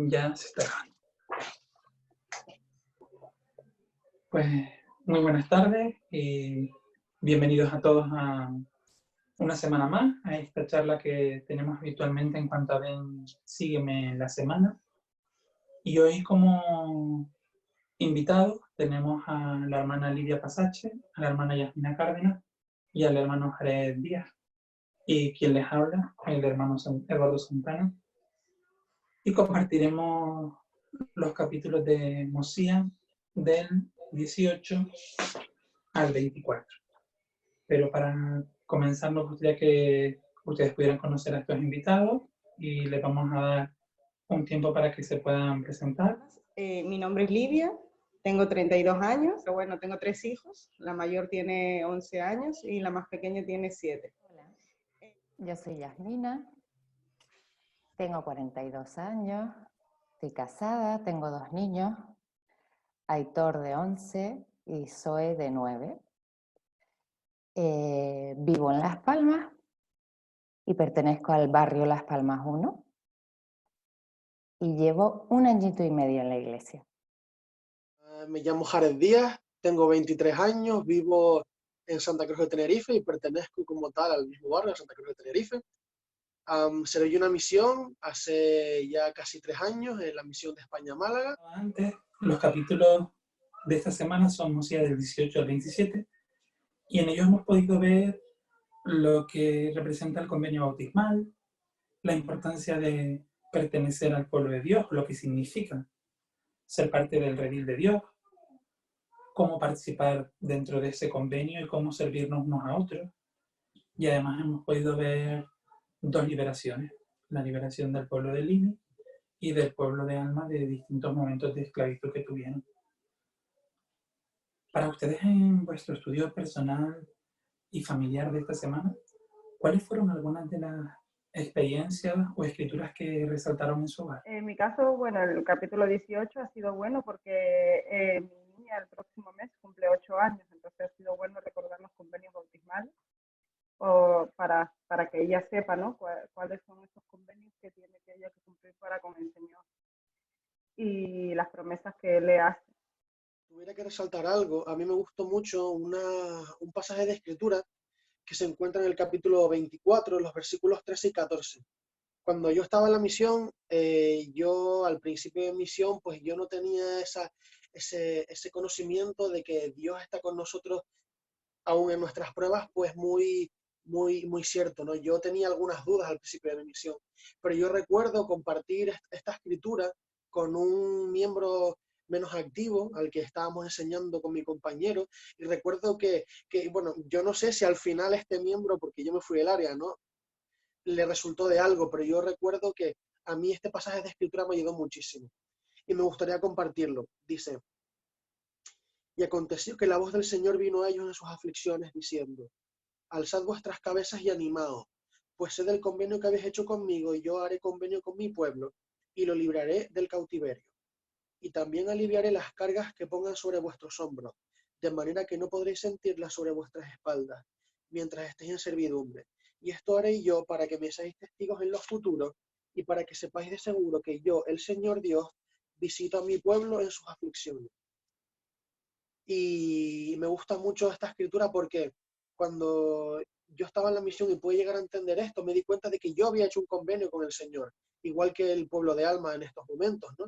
Ya se está grabando. Pues muy buenas tardes y bienvenidos a todos a una semana más, a esta charla que tenemos habitualmente en cuanto a Ven, sígueme en la semana. Y hoy como invitados tenemos a la hermana Lidia Pasache, a la hermana Yasmina Cárdenas y al hermano Jared Díaz. Y quien les habla, el hermano Eduardo Santana. Y compartiremos los capítulos de Mosía del 18 al 24. Pero para comenzar me gustaría que ustedes pudieran conocer a estos invitados y les vamos a dar un tiempo para que se puedan presentar. Mi nombre es Lidia, tengo 32 años, pero bueno, tengo 3 hijos, la mayor tiene 11 años y la más pequeña tiene 7. Hola, yo soy Yasmina, tengo 42 años, estoy casada, tengo 2 niños, Aitor de 11 y Zoe de 9. Vivo en Las Palmas y pertenezco al barrio Las Palmas 1 y llevo 1 añito y medio en la iglesia. Me llamo Jared Díaz, tengo 23 años, vivo en Santa Cruz de Tenerife y pertenezco como tal al mismo barrio, a Santa Cruz de Tenerife. Serví una misión hace ya casi 3 años, en la misión de España-Málaga. Antes, los capítulos de esta semana son Mosía del 18 al 27 y en ellos hemos podido ver lo que representa el convenio bautismal, la importancia de pertenecer al pueblo de Dios, lo que significa ser parte del redil de Dios, cómo participar dentro de ese convenio y cómo servirnos unos a otros. Y además hemos podido ver 2 liberaciones, la liberación del pueblo de Lini y del pueblo de Alma de distintos momentos de esclavitud que tuvieron. Para ustedes en vuestro estudio personal y familiar de esta semana, ¿cuáles fueron algunas de las experiencias o escrituras que resaltaron en su hogar? En mi caso, bueno, el capítulo 18 ha sido bueno porque mi niña el próximo mes cumple 8 años, entonces ha sido bueno recordar los convenios bautismales o para que ella sepa, ¿no?, cuáles son esos convenios que tiene que ella cumplir para con el Señor y las promesas que Él le hace. Tuviera que resaltar algo, a mí me gustó mucho un pasaje de escritura que se encuentra en el capítulo 24, los versículos 13 y 14. Cuando yo estaba en la misión, yo al principio de misión, pues yo no tenía ese conocimiento de que Dios está con nosotros aún en nuestras pruebas, pues muy cierto, ¿no? Yo tenía algunas dudas al principio de mi misión, pero yo recuerdo compartir esta escritura con un miembro menos activo al que estábamos enseñando con mi compañero, y recuerdo bueno, yo no sé si al final este miembro, porque yo me fui del área, ¿no?, le resultó de algo, pero yo recuerdo que a mí este pasaje de escritura me ayudó muchísimo y me gustaría compartirlo. Dice: y aconteció que la voz del Señor vino a ellos en sus aflicciones, diciendo: alzad vuestras cabezas y animaos, pues sé del convenio que habéis hecho conmigo, y yo haré convenio con mi pueblo, y lo libraré del cautiverio. Y también aliviaré las cargas que pongan sobre vuestros hombros, de manera que no podréis sentirlas sobre vuestras espaldas, mientras estéis en servidumbre. Y esto haré yo para que me seáis testigos en lo futuro, y para que sepáis de seguro que yo, el Señor Dios, visito a mi pueblo en sus aflicciones. Y me gusta mucho esta escritura porque cuando yo estaba en la misión y pude llegar a entender esto, me di cuenta de que yo había hecho un convenio con el Señor, igual que el pueblo de Alma en estos momentos, ¿no?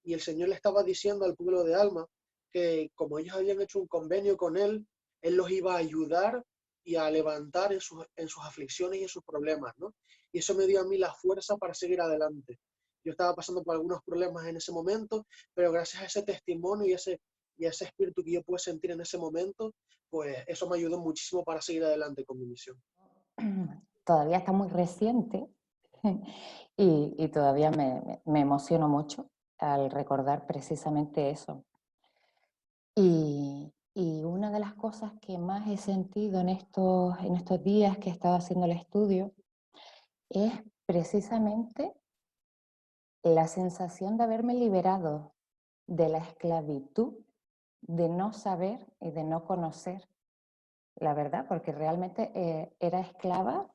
Y el Señor le estaba diciendo al pueblo de Alma que como ellos habían hecho un convenio con Él, Él los iba a ayudar y a levantar en sus aflicciones y en sus problemas, ¿no? Y eso me dio a mí la fuerza para seguir adelante. Yo estaba pasando por algunos problemas en ese momento, pero gracias a ese testimonio y ese espíritu que yo pude sentir en ese momento, pues eso me ayudó muchísimo para seguir adelante con mi misión. Todavía está muy reciente y todavía me emociono mucho al recordar precisamente eso. Y una de las cosas que más he sentido en estos días que he estado haciendo el estudio es precisamente la sensación de haberme liberado de la esclavitud, de no saber y de no conocer la verdad, porque realmente era esclava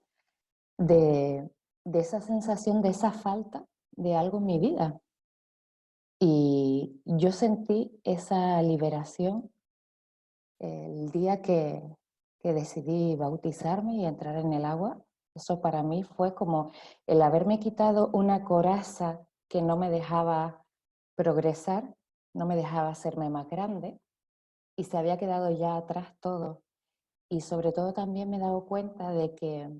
de esa sensación, de esa falta de algo en mi vida. yo sentí esa liberación el día que decidí bautizarme y entrar en el agua. Eso para mí fue como el haberme quitado una coraza que no me dejaba progresar, no me dejaba hacerme más grande, y se había quedado ya atrás todo. Y sobre todo también me he dado cuenta de que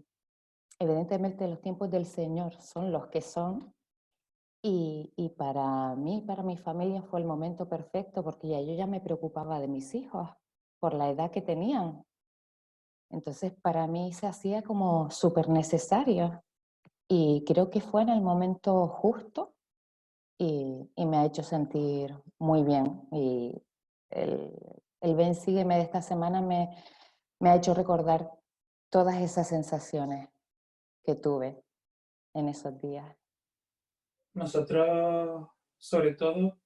evidentemente los tiempos del Señor son los que son, y para mí, para mi familia fue el momento perfecto, porque yo ya me preocupaba de mis hijos por la edad que tenían. Entonces para mí se hacía como súper necesario, y creo que fue en el momento justo, y me ha hecho sentir muy bien. Y el, el Ven Sígueme de esta semana me ha hecho recordar todas esas sensaciones que tuve en esos días. Nosotros, sobre todo,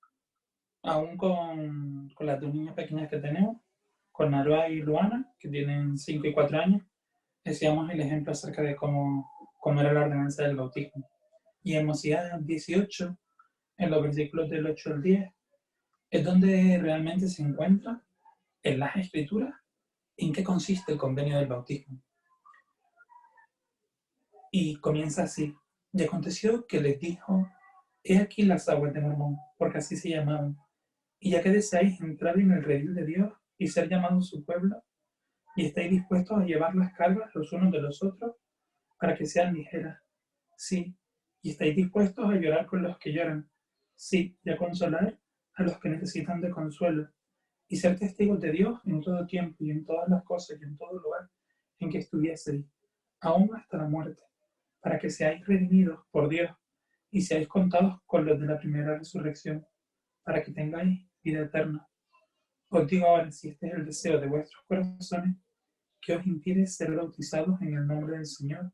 aún con las dos niñas pequeñas que tenemos, con Aroa y Luana, que tienen 5 y 4 años, decíamos el ejemplo acerca de cómo era la ordenanza del bautismo. Y en Mosías 18, en los versículos del 8 al 10, es donde realmente se encuentra en las escrituras en qué consiste el convenio del bautismo. Y comienza así: y aconteció que les dijo: he aquí las aguas de Mormón, porque así se llamaban, y ya que deseáis entrar en el redil de Dios y ser llamados su pueblo, y estáis dispuestos a llevar las cargas los unos de los otros para que sean ligeras, sí, y estáis dispuestos a llorar con los que lloran, sí, y a consolar a los que necesitan de consuelo, y ser testigos de Dios en todo tiempo y en todas las cosas y en todo lugar en que estuvieseis, aún hasta la muerte, para que seáis redimidos por Dios y seáis contados con los de la primera resurrección, para que tengáis vida eterna. Os digo ahora, si este es el deseo de vuestros corazones, que os impide ser bautizados en el nombre del Señor,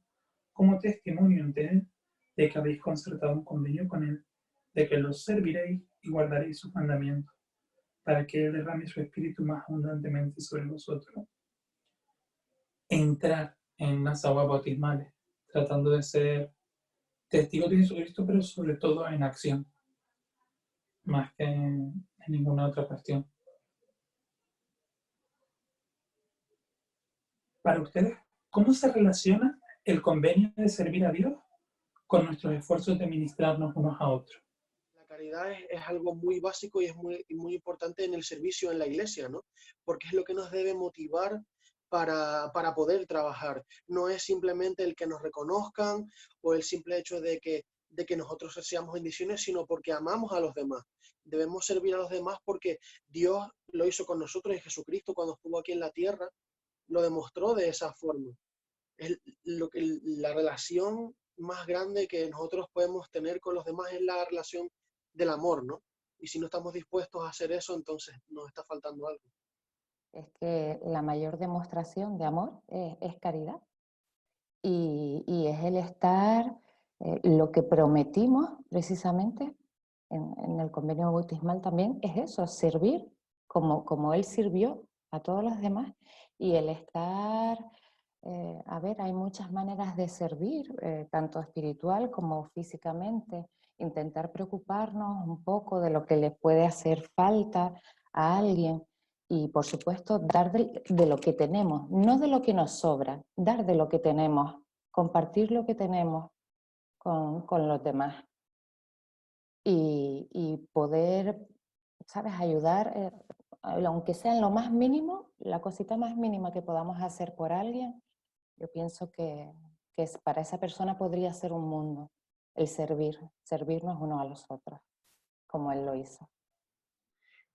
como testimonio ante Él de que habéis concertado un convenio con Él, de que los serviréis y guardaréis sus mandamientos, para que Él derrame su espíritu más abundantemente sobre vosotros. Entrar en las aguas bautismales, tratando de ser testigos de Jesucristo, pero sobre todo en acción, más que en ninguna otra cuestión. Para ustedes, ¿cómo se relaciona el convenio de servir a Dios con nuestros esfuerzos de ministrarnos unos a otros? La caridad es algo muy básico y es muy importante en el servicio en la iglesia, ¿no? Porque es lo que nos debe motivar para poder trabajar. No es simplemente el que nos reconozcan o el simple hecho de que nosotros seamos bendiciones, sino porque amamos a los demás. Debemos servir a los demás porque Dios lo hizo con nosotros, y Jesucristo, cuando estuvo aquí en la tierra, lo demostró de esa forma. Es la relación más grande que nosotros podemos tener con los demás es la relación del amor, ¿no? Y si no estamos dispuestos a hacer eso, entonces nos está faltando algo. Es que la mayor demostración de amor es caridad, y es el estar, lo que prometimos precisamente en el convenio bautismal también es eso, servir como Él sirvió a todos los demás, y el estar, a ver, hay muchas maneras de servir, tanto espiritual como físicamente, intentar preocuparnos un poco de lo que le puede hacer falta a alguien, y por supuesto dar de lo que tenemos, no de lo que nos sobra, dar de lo que tenemos, compartir lo que tenemos con los demás, y poder, ¿sabes?, ayudar, aunque sea en lo más mínimo, la cosita más mínima que podamos hacer por alguien. Yo pienso que para esa persona podría ser un mundo, el servirnos unos a los otros, como Él lo hizo.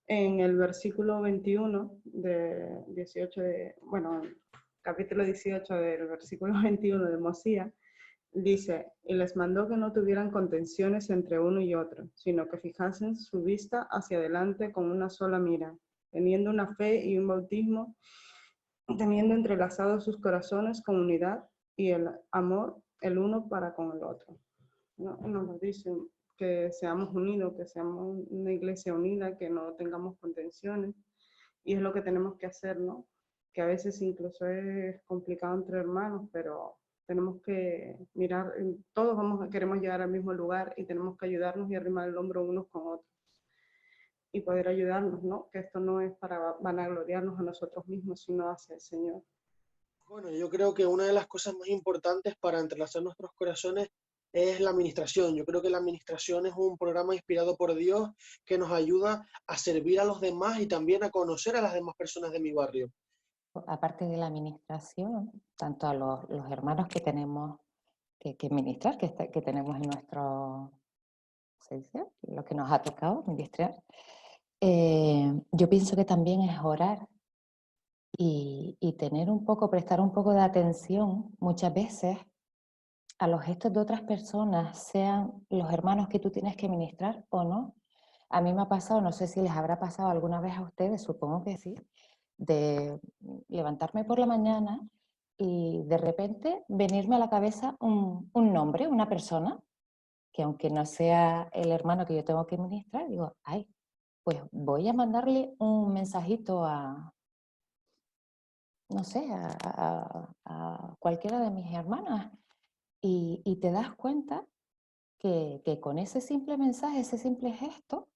En el versículo 21 de 18 capítulo 18 del versículo 21 de Mosías, dice: y les mandó que no tuvieran contenciones entre uno y otro, sino que fijasen su vista hacia adelante con una sola mira, teniendo una fe y un bautismo, teniendo entrelazados sus corazones con unidad y el amor el uno para con el otro. ¿No? Nos dicen que seamos unidos, que seamos una iglesia unida, que no tengamos contenciones, y es lo que tenemos que hacer, ¿no? Que a veces incluso es complicado entre hermanos, pero tenemos que mirar, todos queremos llegar al mismo lugar y tenemos que ayudarnos y arrimar el hombro unos con otros. y poder ayudarnos, ¿no? Que esto no es para vanagloriarnos a nosotros mismos, sino hacia el Señor. Bueno, yo creo que una de las cosas más importantes para entrelazar nuestros corazones es la administración. Yo creo que la administración es un programa inspirado por Dios que nos ayuda a servir a los demás y también a conocer a las demás personas de mi barrio. Aparte de la administración, tanto a los hermanos que tenemos que ministrar, que tenemos en nuestro, ¿se dice? Lo que nos ha tocado ministrar, yo pienso que también es orar y tener un poco, prestar un poco de atención muchas veces a los gestos de otras personas, sean los hermanos que tú tienes que ministrar o no. A mí me ha pasado, no sé si les habrá pasado alguna vez a ustedes, supongo que sí, de levantarme por la mañana y de repente venirme a la cabeza un nombre, una persona, que aunque no sea el hermano que yo tengo que ministrar, digo, ay, pues voy a mandarle un mensajito a, no sé, a cualquiera de mis hermanas. Y te das cuenta que con ese simple mensaje, ese simple gesto,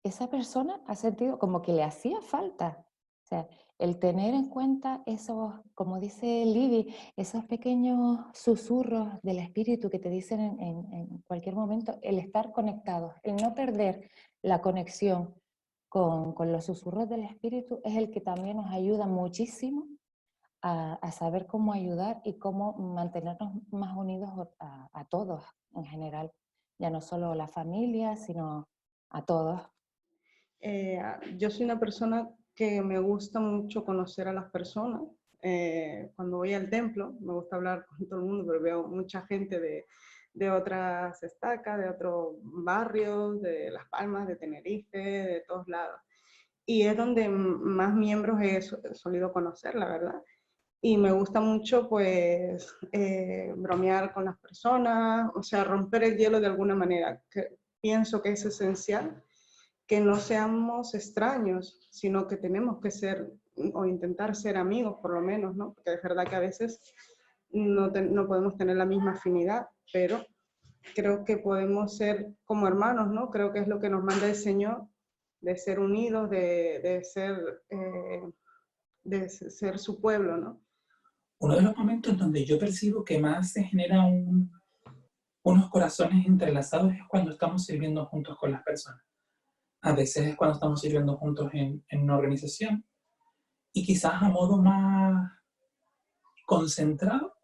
esa persona ha sentido como que le hacía falta. O sea, el tener en cuenta esos, como dice Libby, esos pequeños susurros del espíritu que te dicen en cualquier momento, el estar conectados, el no perder la conexión con los susurros del espíritu es el que también nos ayuda muchísimo a saber cómo ayudar y cómo mantenernos más unidos a todos en general, ya no solo a la familia, sino a todos. Yo soy una persona que me gusta mucho conocer a las personas. Cuando voy al templo, me gusta hablar con todo el mundo, pero veo mucha gente de otras estacas, de otros barrios, de Las Palmas, de Tenerife, de todos lados. Y es donde más miembros he solido conocer, la verdad. Y me gusta mucho, pues, bromear con las personas, o sea, romper el hielo de alguna manera. Pienso que es esencial que no seamos extraños, sino que tenemos que ser o intentar ser amigos por lo menos, ¿no? Porque es verdad que a veces no podemos tener la misma afinidad, pero creo que podemos ser como hermanos, ¿no? Creo que es lo que nos manda el Señor, de ser unidos, de ser su pueblo, ¿no? Uno de los momentos donde yo percibo que más se genera unos corazones entrelazados es cuando estamos sirviendo juntos con las personas. A veces es cuando estamos sirviendo juntos en una organización y quizás a modo más concentrado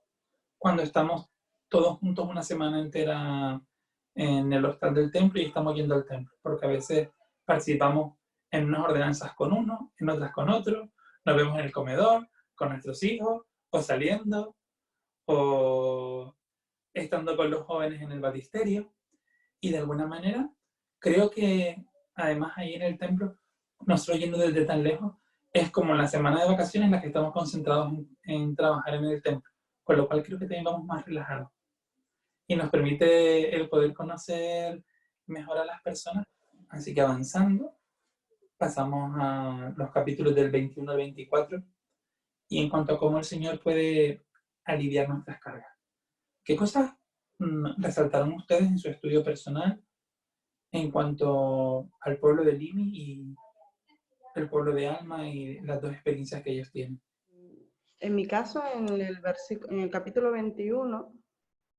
cuando estamos todos juntos una semana entera en el hostal del templo y estamos yendo al templo, porque a veces participamos en unas ordenanzas con uno, en otras con otro, nos vemos en el comedor con nuestros hijos, o saliendo, o estando con los jóvenes en el baptisterio, y de alguna manera creo que además ahí en el templo, nosotros yendo desde tan lejos, es como la semana de vacaciones en la que estamos concentrados en trabajar en el templo, con lo cual creo que también vamos más relajados. Y nos permite el poder conocer mejor a las personas. Así que avanzando, pasamos a los capítulos del 21 al 24, y en cuanto a cómo el Señor puede aliviar nuestras cargas. ¿Qué cosas resaltaron ustedes en su estudio personal en cuanto al pueblo de Limi y el pueblo de Alma y las dos experiencias que ellos tienen? En mi caso, en el capítulo 21,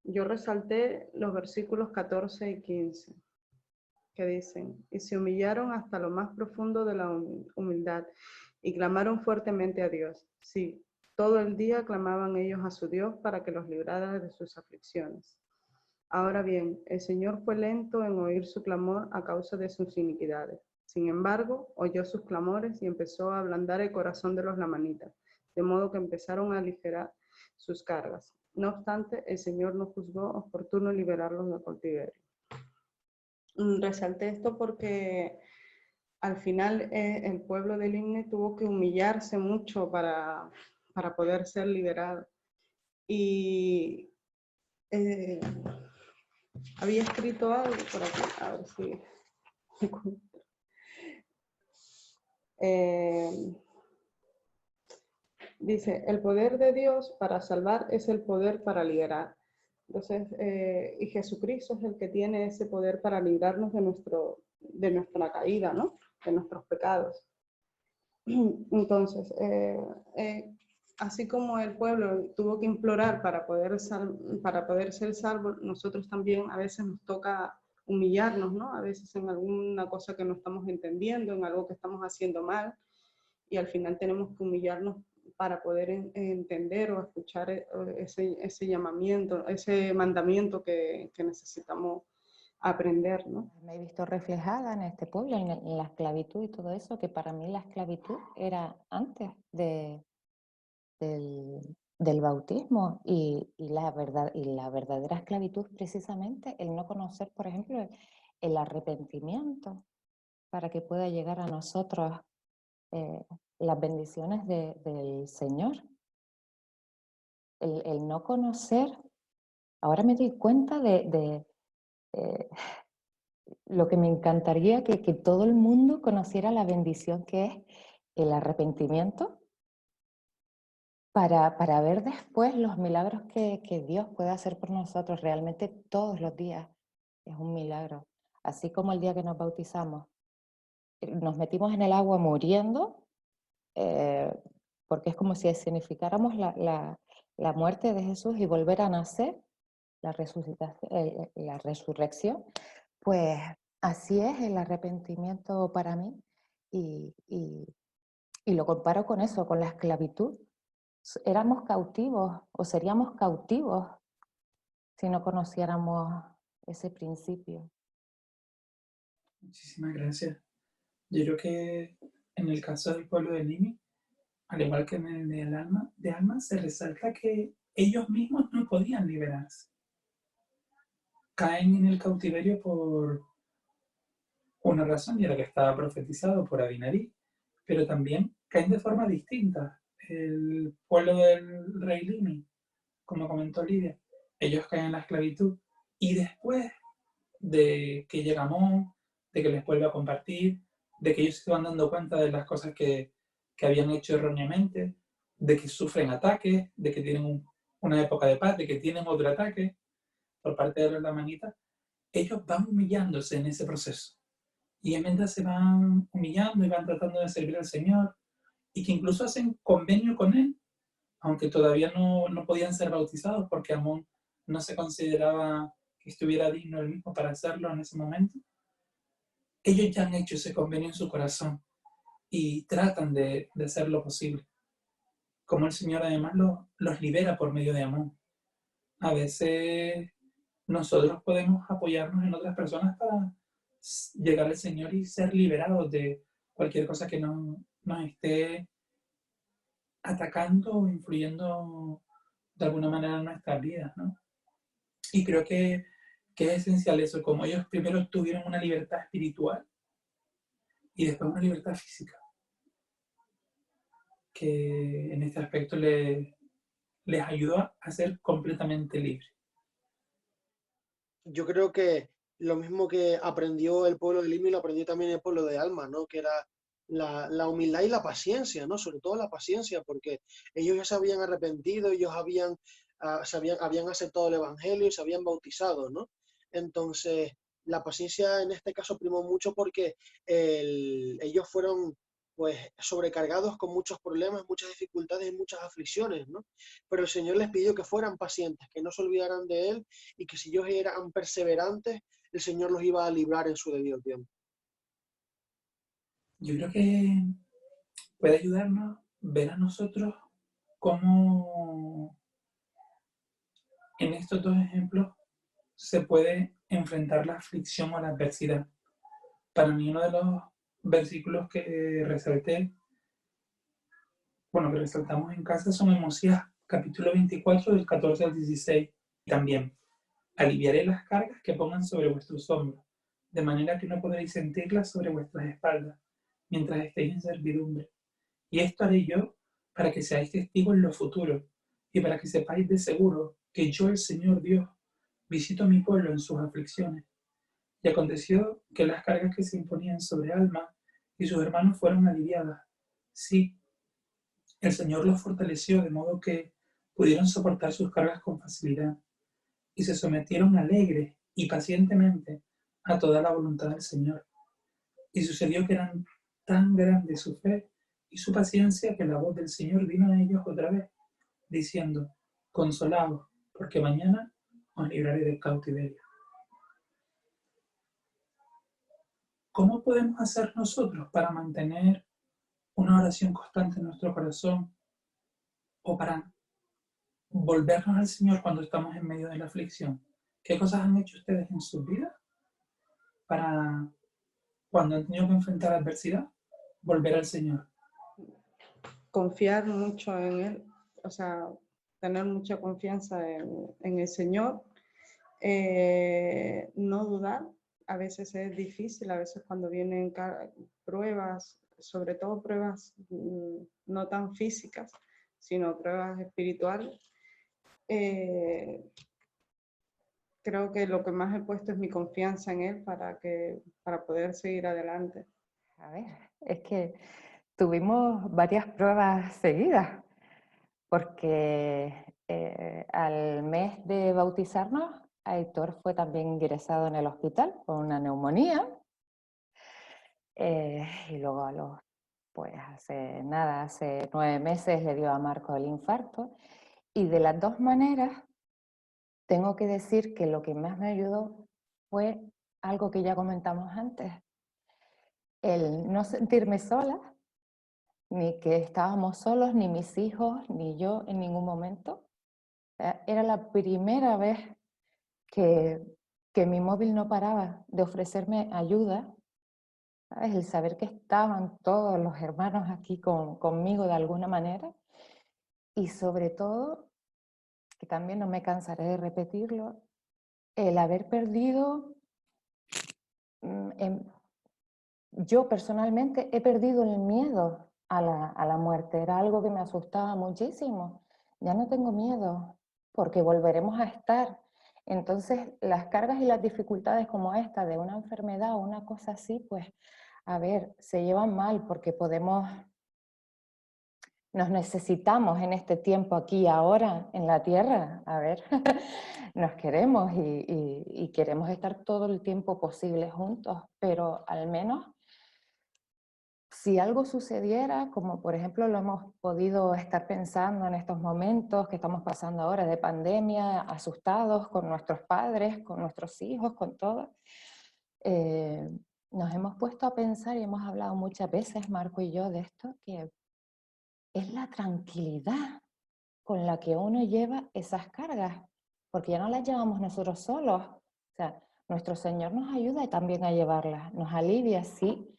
yo resalté los versículos 14 y 15, que dicen, y se humillaron hasta lo más profundo de la humildad y clamaron fuertemente a Dios. Sí, todo el día clamaban ellos a su Dios para que los librara de sus aflicciones. Ahora bien, el Señor fue lento en oír su clamor a causa de sus iniquidades. Sin embargo, oyó sus clamores y empezó a ablandar el corazón de los lamanitas, de modo que empezaron a aligerar sus cargas. No obstante, el Señor no juzgó oportuno liberarlos del cautiverio. Resalté esto porque al final el pueblo de Limne tuvo que humillarse mucho para poder ser liberado. Y había escrito algo por aquí, a ver si dice, el poder de Dios para salvar es el poder para liberar. Entonces, y Jesucristo es el que tiene ese poder para librarnos de nuestra caída, ¿no? nuestros pecados. Entonces, así como el pueblo tuvo que implorar para poder ser salvo, nosotros también a veces nos toca humillarnos, ¿no? A veces en alguna cosa que no estamos entendiendo, en algo que estamos haciendo mal, y al final tenemos que humillarnos para poder entender o escuchar ese llamamiento, ese mandamiento que necesitamos aprender, ¿no? Me he visto reflejada en este pueblo, en la esclavitud y todo eso, que para mí la esclavitud era antes del bautismo y la verdadera esclavitud precisamente el no conocer, por ejemplo, el arrepentimiento para que pueda llegar a nosotros las bendiciones del Señor. El no conocer, ahora me doy cuenta de lo que me encantaría que todo el mundo conociera la bendición que es el arrepentimiento para ver después los milagros que Dios puede hacer por nosotros. Realmente todos los días es un milagro. Así como el día que nos bautizamos, nos metimos en el agua muriendo, porque es como si significáramos la muerte de Jesús y volver a nacer, la resurrección. Pues así es el arrepentimiento para mí y lo comparo con eso, con la esclavitud. Éramos cautivos o seríamos cautivos si no conociéramos ese principio. Muchísimas gracias. Yo creo que en el caso del pueblo de Nínive, al igual que en el de Alma, se resalta que ellos mismos no podían liberarse. Caen en el cautiverio por una razón, y era que estaba profetizado por Abinarí, pero también caen de forma distinta. El pueblo del rey Limi, como comentó Lidia, ellos caen en la esclavitud y después de que llega Amón, de que les vuelve a compartir, de que ellos se van dando cuenta de las cosas que habían hecho erróneamente, de que sufren ataques, de que tienen una época de paz, de que tienen otro ataque por parte de los lamanitas, ellos van humillándose en ese proceso. Y mientras se van humillando y van tratando de servir al Señor, y que incluso hacen convenio con Él, aunque todavía no podían ser bautizados porque Amón no se consideraba que estuviera digno él mismo para hacerlo en ese momento, ellos ya han hecho ese convenio en su corazón y tratan de hacer lo posible. Como el Señor además los libera por medio de Amón. A veces nosotros podemos apoyarnos en otras personas para llegar al Señor y ser liberados de cualquier cosa que nos esté atacando o influyendo de alguna manera en nuestras vidas, ¿no? Y creo que es esencial eso, como ellos primero tuvieron una libertad espiritual y después una libertad física, que en este aspecto les ayudó a ser completamente libres. Yo creo que lo mismo que aprendió el pueblo de Limi lo aprendió también el pueblo de Alma, ¿no? Que era la humildad y la paciencia, ¿no? Sobre todo la paciencia, porque ellos ya se habían arrepentido, ellos habían aceptado el Evangelio y se habían bautizado, ¿no? Entonces, la paciencia en este caso primó mucho porque ellos fueron pues sobrecargados con muchos problemas, muchas dificultades y muchas aflicciones, ¿no? Pero el Señor les pidió que fueran pacientes, que no se olvidaran de Él y que si ellos eran perseverantes, el Señor los iba a librar en su debido tiempo. Yo creo que puede ayudarnos ver a nosotros cómo en estos dos ejemplos se puede enfrentar la aflicción o la adversidad. Para mí uno de los versículos que resalté, que resaltamos en casa son en Mosías, capítulo 24, del 14 al 16. También, aliviaré las cargas que pongan sobre vuestros hombros, de manera que no podréis sentirlas sobre vuestras espaldas, mientras estéis en servidumbre. Y esto haré yo para que seáis testigos en lo futuro, y para que sepáis de seguro que yo, el Señor Dios, visito a mi pueblo en sus aflicciones. Y aconteció que las cargas que se imponían sobre Alma y sus hermanos fueron aliviadas. Sí, el Señor los fortaleció de modo que pudieron soportar sus cargas con facilidad y se sometieron alegres y pacientemente a toda la voluntad del Señor. Y sucedió que eran tan grande su fe y su paciencia que la voz del Señor vino a ellos otra vez, diciendo: consolaos, porque mañana os libraré del cautiverio. ¿Cómo podemos hacer nosotros para mantener una oración constante en nuestro corazón o para volvernos al Señor cuando estamos en medio de la aflicción? ¿Qué cosas han hecho ustedes en sus vidas para, cuando han tenido que enfrentar adversidad, volver al Señor? Confiar mucho en Él, o sea, tener mucha confianza en el Señor, no dudar. A veces es difícil, a veces cuando vienen pruebas, sobre todo pruebas no tan físicas, sino pruebas espirituales, creo que lo que más he puesto es mi confianza en Él para poder seguir adelante. A ver, es que tuvimos varias pruebas seguidas, porque al mes de bautizarnos, Aitor fue también ingresado en el hospital con una neumonía, y luego hace 9 meses le dio a Marco el infarto, y de las dos maneras tengo que decir que lo que más me ayudó fue algo que ya comentamos antes, el no sentirme sola, ni que estábamos solos, ni mis hijos, ni yo en ningún momento. Era la primera vez que mi móvil no paraba de ofrecerme ayuda, ¿sabes? El saber que estaban todos los hermanos aquí conmigo de alguna manera, y sobre todo, que también no me cansaré de repetirlo, el haber perdido, yo personalmente he perdido el miedo a la muerte. Era algo que me asustaba muchísimo. Ya no tengo miedo, porque volveremos a estar. Entonces, las cargas y las dificultades como esta de una enfermedad o una cosa así, pues, a ver, se llevan mal porque nos necesitamos en este tiempo aquí y ahora en la tierra. A ver, nos queremos y queremos estar todo el tiempo posible juntos, pero al menos si algo sucediera, como por ejemplo lo hemos podido estar pensando en estos momentos que estamos pasando ahora de pandemia, asustados con nuestros padres, con nuestros hijos, con todo, nos hemos puesto a pensar y hemos hablado muchas veces, Marco y yo, de esto, que es la tranquilidad con la que uno lleva esas cargas, porque ya no las llevamos nosotros solos. O sea, nuestro Señor nos ayuda también a llevarlas, nos alivia, sí.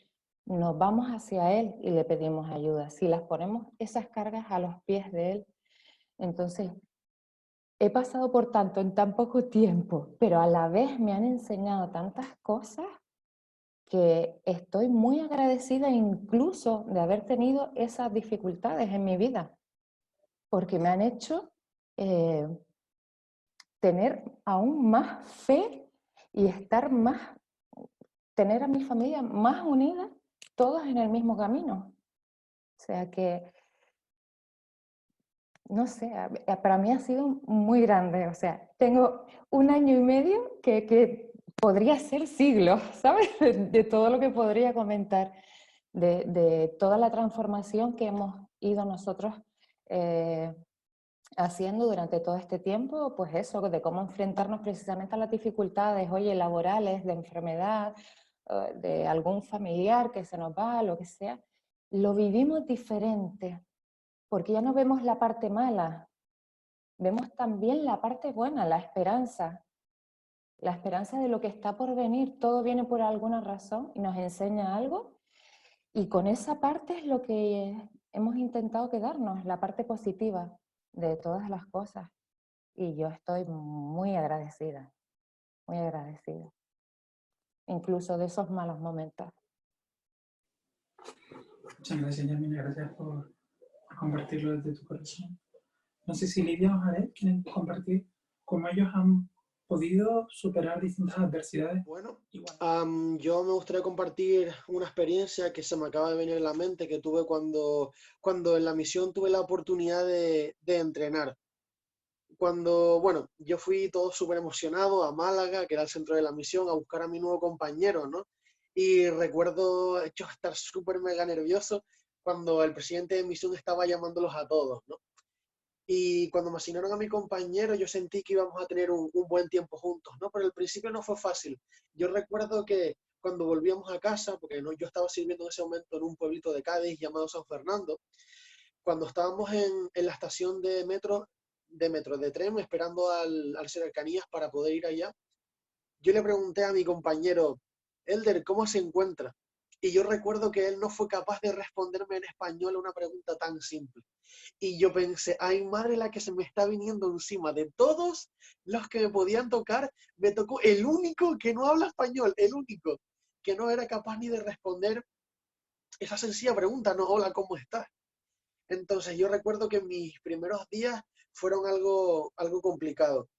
Nos vamos hacia Él y le pedimos ayuda. Si las ponemos esas cargas a los pies de Él, entonces he pasado por tanto en tan poco tiempo, pero a la vez me han enseñado tantas cosas que estoy muy agradecida incluso de haber tenido esas dificultades en mi vida, porque me han hecho tener aún más fe y tener a mi familia más unida, todos en el mismo camino. O sea que, no sé, para mí ha sido muy grande. O sea, tengo 1 año y medio que podría ser siglos, ¿sabes? De todo lo que podría comentar, de toda la transformación que hemos ido nosotros haciendo durante todo este tiempo, pues eso, de cómo enfrentarnos precisamente a las dificultades, oye, laborales, de enfermedad, de algún familiar que se nos va, lo que sea. Lo vivimos diferente, porque ya no vemos la parte mala, vemos también la parte buena, la esperanza de lo que está por venir. Todo viene por alguna razón y nos enseña algo, y con esa parte es lo que hemos intentado quedarnos, la parte positiva de todas las cosas, y yo estoy muy agradecida, incluso de esos malos momentos. Muchas gracias, Yamina, gracias por compartirlo desde tu corazón. No sé si Lidia o Jared quieren compartir cómo ellos han podido superar distintas adversidades. Bueno, yo me gustaría compartir una experiencia que se me acaba de venir a la mente, que tuve cuando en la misión tuve la oportunidad de entrenar. Bueno, yo fui todo súper emocionado a Málaga, que era el centro de la misión, a buscar a mi nuevo compañero, ¿no? Y recuerdo yo estar súper mega nervioso cuando el presidente de misión estaba llamándolos a todos, ¿no? Y cuando me asignaron a mi compañero, yo sentí que íbamos a tener un buen tiempo juntos, ¿no? Pero al principio no fue fácil. Yo recuerdo que cuando volvíamos a casa, porque no, yo estaba sirviendo en ese momento en un pueblito de Cádiz llamado San Fernando, cuando estábamos en la estación de tren, esperando al cercanías para poder ir allá, yo le pregunté a mi compañero, Elder, ¿cómo se encuentra? Y yo recuerdo que él no fue capaz de responderme en español a una pregunta tan simple. Y yo pensé, ay madre la que se me está viniendo encima. De todos los que me podían tocar, me tocó el único que no habla español, el único que no era capaz ni de responder esa sencilla pregunta, no, hola, ¿cómo estás? Entonces yo recuerdo que mis primeros días fueron algo complicado,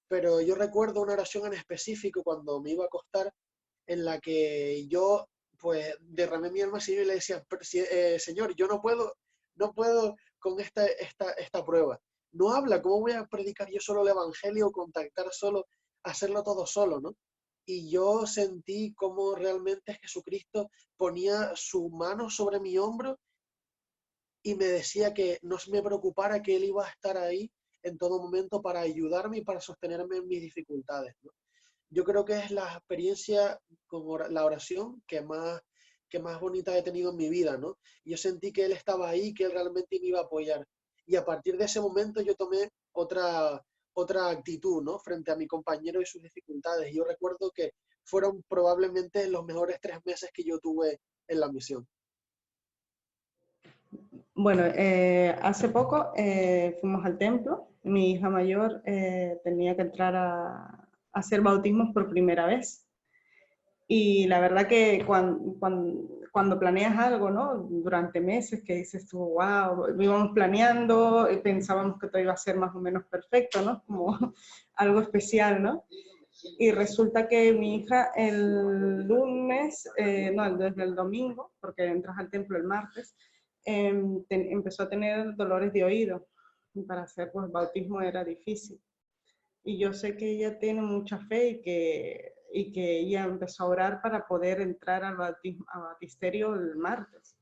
pero yo recuerdo una oración en específico cuando me iba a acostar en la que yo pues derramé mi alma al Señor y le decía, Señor, yo no puedo con esta prueba. No habla, ¿cómo voy a predicar yo solo el Evangelio, contactar solo, hacerlo todo solo, ¿no? Y yo sentí cómo realmente Jesucristo ponía su mano sobre mi hombro y me decía que no me preocupara, que Él iba a estar ahí en todo momento para ayudarme y para sostenerme en mis dificultades, ¿no? Yo creo que es la experiencia con la oración que más bonita he tenido en mi vida, ¿no? Yo sentí que Él estaba ahí, que Él realmente me iba a apoyar. Y a partir de ese momento yo tomé otra actitud, ¿no? Frente a mi compañero y sus dificultades. Yo recuerdo que fueron probablemente los mejores 3 meses que yo tuve en la misión. Bueno, hace poco fuimos al templo. Mi hija mayor tenía que entrar a hacer bautismos por primera vez. Y la verdad que cuando planeas algo, ¿no? Durante meses que dices tú, wow, íbamos planeando y pensábamos que todo iba a ser más o menos perfecto, ¿no? Como algo especial, ¿no? Y resulta que mi hija el lunes, no, desde el domingo, porque entras al templo el martes, empezó a tener dolores de oído. Y para hacer pues bautismo era difícil. Y yo sé que ella tiene mucha fe y que ella empezó a orar para poder entrar al baptisterio el martes.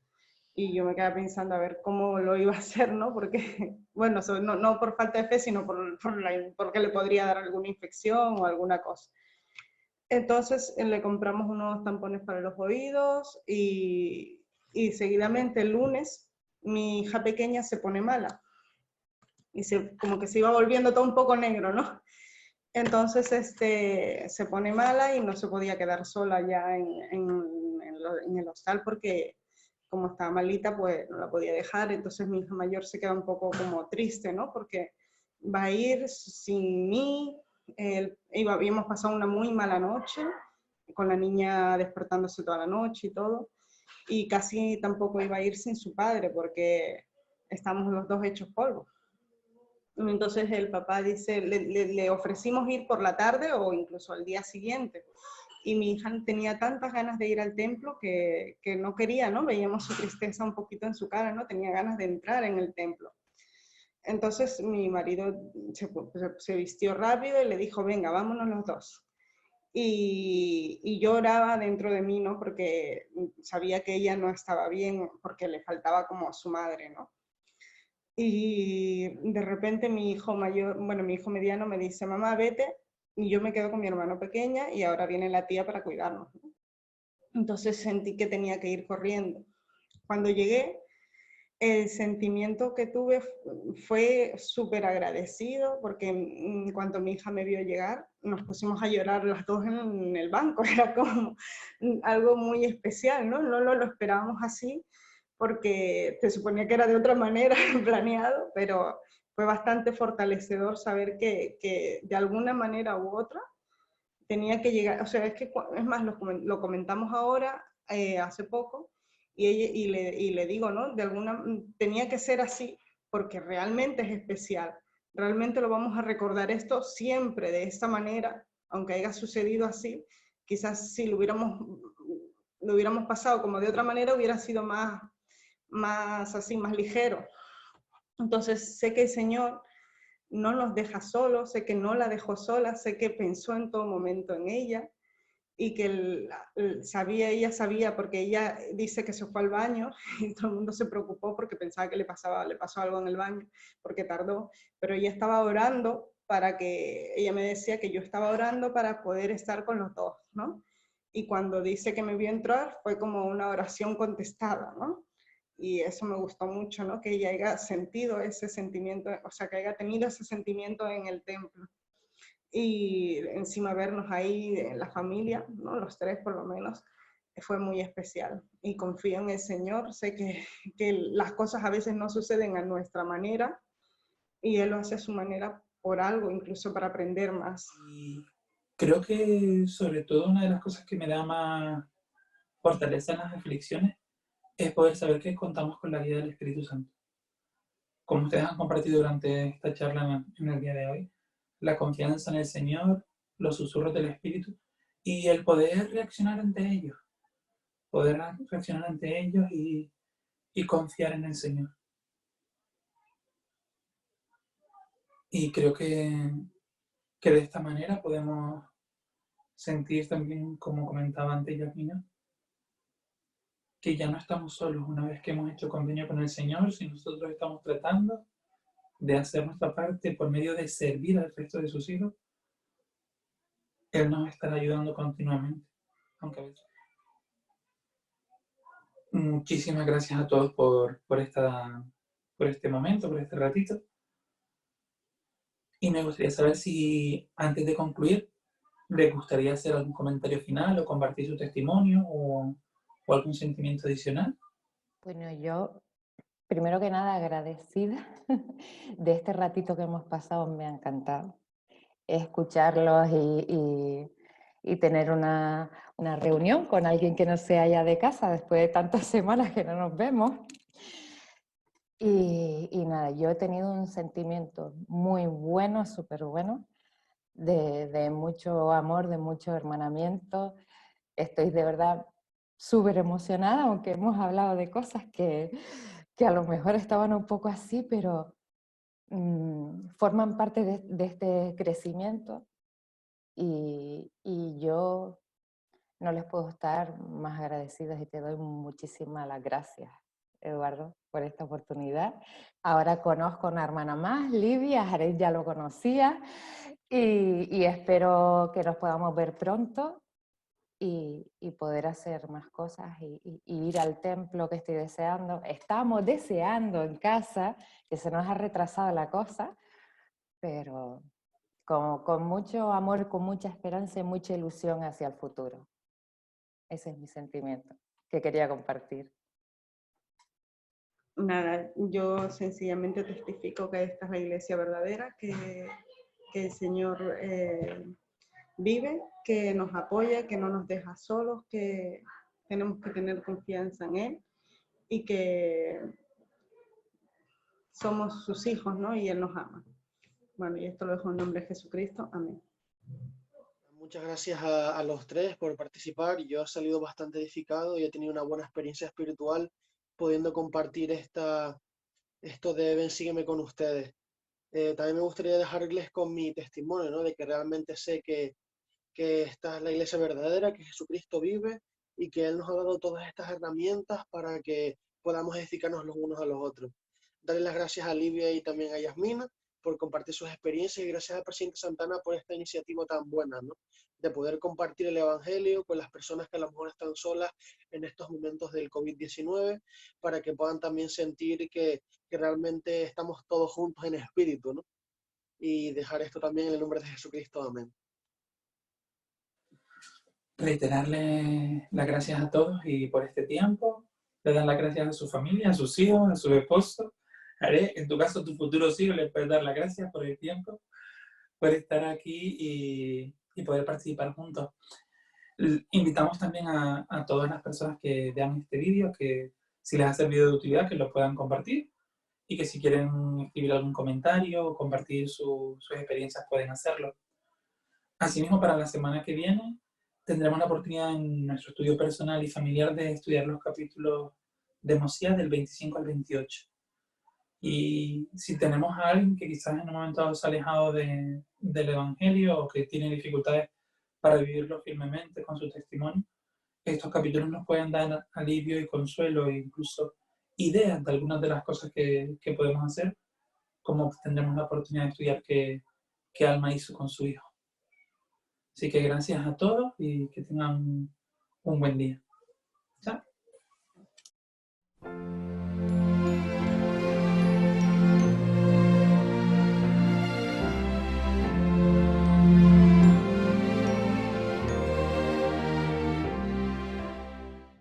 Y yo me quedé pensando a ver cómo lo iba a hacer, ¿no? Porque, bueno, no por falta de fe, sino porque le podría dar alguna infección o alguna cosa. Entonces le compramos unos tampones para los oídos y seguidamente el lunes mi hija pequeña se pone mala. Y como que se iba volviendo todo un poco negro, ¿no? Entonces se pone mala y no se podía quedar sola ya en el hostal porque como estaba malita, pues no la podía dejar. Entonces mi hija mayor se queda un poco como triste, ¿no? Porque va a ir sin mí. Habíamos pasado una muy mala noche, con la niña despertándose toda la noche y todo. Y casi tampoco iba a ir sin su padre porque estamos los dos hechos polvo. Entonces el papá dice, le ofrecimos ir por la tarde o incluso al día siguiente. Y mi hija tenía tantas ganas de ir al templo que no quería, ¿no? Veíamos su tristeza un poquito en su cara, ¿no? Tenía ganas de entrar en el templo. Entonces mi marido se vistió rápido y le dijo, venga, vámonos los dos. Y yo oraba dentro de mí, ¿no? Porque sabía que ella no estaba bien, porque le faltaba como a su madre, ¿no? Y de repente mi hijo mayor, bueno, mi hijo mediano me dice, mamá, vete, y yo me quedo con mi hermano pequeña y ahora viene la tía para cuidarnos, ¿no? Entonces sentí que tenía que ir corriendo. Cuando llegué, el sentimiento que tuve fue súper agradecido porque en cuanto mi hija me vio llegar, nos pusimos a llorar las dos en el banco. Era como algo muy especial, ¿no? No lo esperábamos así porque se suponía que era de otra manera planeado, pero fue bastante fortalecedor saber que de alguna manera u otra tenía que llegar, o sea, es más, lo comentamos ahora, hace poco, y le digo, ¿no? Tenía que ser así, porque realmente es especial, realmente lo vamos a recordar esto siempre de esta manera, aunque haya sucedido así, quizás si lo hubiéramos pasado como de otra manera, hubiera sido más así, más ligero. Entonces sé que el Señor no nos deja solos, sé que no la dejó sola, sé que pensó en todo momento en ella y que ella sabía, porque ella dice que se fue al baño y todo el mundo se preocupó porque pensaba que le pasó algo en el baño, porque tardó, pero ella estaba orando ella me decía que yo estaba orando para poder estar con los dos, ¿no? Y cuando dice que me vio entrar, fue como una oración contestada, ¿no? Y eso me gustó mucho, ¿no? Que ella haya sentido ese sentimiento, o sea, que haya tenido ese sentimiento en el templo. Y encima vernos ahí, la familia, ¿no? Los tres por lo menos, fue muy especial. Y confío en el Señor, sé que las cosas a veces no suceden a nuestra manera y Él lo hace a su manera por algo, incluso para aprender más. Y creo que sobre todo una de las cosas que me da más fortaleza en las aflicciones es poder saber que contamos con la guía del Espíritu Santo. Como ustedes han compartido durante esta charla en el día de hoy, la confianza en el Señor, los susurros del Espíritu y el poder reaccionar ante ellos. Poder reaccionar ante ellos y confiar en el Señor. Y creo que de esta manera podemos sentir también, como comentaba antes Yasmina, que ya no estamos solos una vez que hemos hecho convenio con el Señor, si nosotros estamos tratando de hacer nuestra parte por medio de servir al resto de sus hijos, Él nos estará ayudando continuamente, aunque a veces. Muchísimas gracias a todos por este momento, por este ratito. Y me gustaría saber si, antes de concluir, ¿les gustaría hacer algún comentario final o compartir su testimonio o algún sentimiento adicional? Bueno, yo, primero que nada, agradecida de este ratito que hemos pasado, me ha encantado escucharlos y tener una reunión con alguien que no sea ya de casa después de tantas semanas que no nos vemos. Y nada, yo he tenido un sentimiento muy bueno, súper bueno, de mucho amor, de mucho hermanamiento. Estoy de verdad súper emocionada, aunque hemos hablado de cosas que a lo mejor estaban un poco así, pero forman parte de este crecimiento y yo no les puedo estar más agradecidas y te doy muchísimas las gracias, Eduardo, por esta oportunidad. Ahora conozco a una hermana más, Livia, Jared ya lo conocía y espero que nos podamos ver pronto y poder hacer más cosas y ir al templo que estoy deseando. Estamos deseando en casa, que se nos ha retrasado la cosa, pero con mucho amor, con mucha esperanza y mucha ilusión hacia el futuro. Ese es mi sentimiento que quería compartir. Nada, yo sencillamente testifico que esta es la iglesia verdadera, que el Señor vive, que nos apoya, que no nos deja solos, que tenemos que tener confianza en Él y que somos sus hijos, ¿no? Y Él nos ama. Bueno, y esto lo dejo en nombre de Jesucristo. Amén. Muchas gracias a los tres por participar. Yo he salido bastante edificado y he tenido una buena experiencia espiritual pudiendo compartir esto de Ven, sígueme con ustedes. También me gustaría dejarles con mi testimonio, ¿no? De que realmente sé que esta es la iglesia verdadera, que Jesucristo vive y que Él nos ha dado todas estas herramientas para que podamos edificarnos los unos a los otros. Darle las gracias a Livia y también a Yasmina por compartir sus experiencias y gracias al presidente Santana por esta iniciativa tan buena, ¿no? De poder compartir el Evangelio con las personas que a lo mejor están solas en estos momentos del COVID-19 para que puedan también sentir que realmente estamos todos juntos en espíritu, ¿no? Y dejar esto también en el nombre de Jesucristo. Amén. Reiterarle las gracias a todos y por este tiempo. Le dan las gracias a su familia, a sus hijos, a su esposo. Haré, en tu caso, tu futuro hijo, les puedes dar las gracias por el tiempo, por estar aquí y poder participar juntos. Invitamos también a todas las personas que vean este vídeo, que si les ha servido de utilidad, que lo puedan compartir y que si quieren escribir algún comentario o compartir sus experiencias pueden hacerlo. Asimismo, para la semana que viene tendremos la oportunidad en nuestro estudio personal y familiar de estudiar los capítulos de Mosías del 25 al 28. Y si tenemos a alguien que quizás en un momento se ha alejado del Evangelio o que tiene dificultades para vivirlo firmemente con su testimonio. Estos capítulos nos pueden dar alivio y consuelo e incluso ideas de algunas de las cosas que podemos hacer, como tendremos la oportunidad de estudiar qué Alma hizo con su hijo. Así que gracias a todos y que tengan un buen día. Chao.